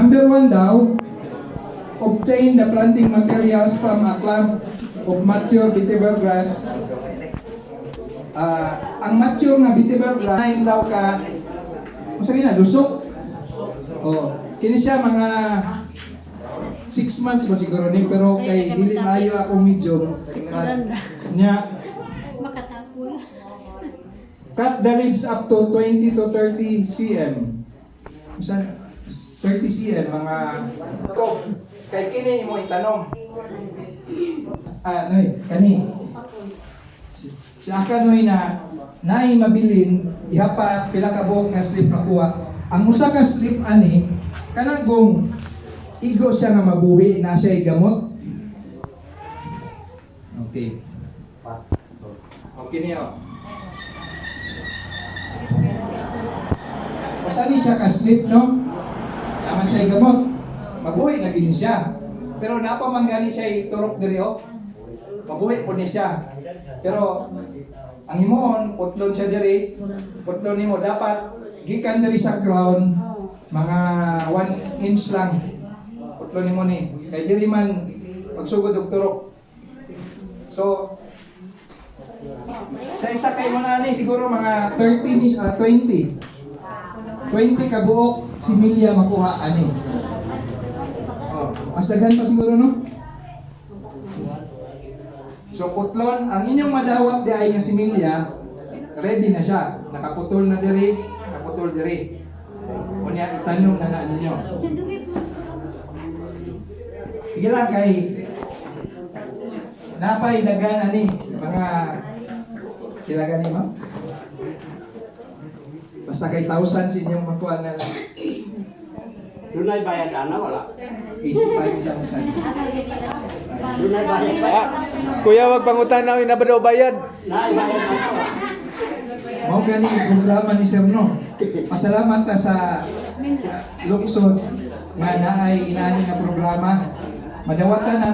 Number 1 daw, obtain the planting materials from a clump of mature vetiver grass. Ang mature nga vetiver grass, nain daw ka, masabi na, lusok. Kini siya mga 6 months ba siguro ni, pero kay dili maayo ako medium. Nya, Makatapol. cut the leaves up to 20 to 30 cm. 30 cm, mga ito. Kay kini mo itanong. Kani. Si Akanoy na naay mabilin, ihapa pila ka buok nga slip makuha. Ang usa ka slip ani, kanang kung igo siya nga mabuhi na siya gamot. Okay. Okay niyo. Saan siya ka-slip, no? Naman siya gamot. Mabuhay na gini siya. Pero napamanggani siya turok diri, oh. Mabuhay po niya siya. Pero ang himoon, putlon siya diri. Putlon nimo dapat gikan diri sa crown mga 1 inch lang. Putlon nimo ni. Kay diri man magsugod og turok. So sa isa kay mo na ni siguro mga 20 ka buok similya makuha ani. Mas daghan pa siguro, no? So putlon, ang inyong madawat di ay nga similya, ready na siya. Nakaputol na diri, nakaputol diri. Unya itanong na ninyo. Sige lang kay napay dagan ani mga kilagan ni ma'am. Basta kay 1,000 sa inyong makuha na lang. Dunay bayad ana wala? 85,000. Dunay bayad ba? Kuya, wag pangutan na ina ba daw bayad? Nay bayad ana wala? Mao gani ang programa ni Sir No. Pasalamat ta sa lungsod nga naay inaani nga programa. Madawatan na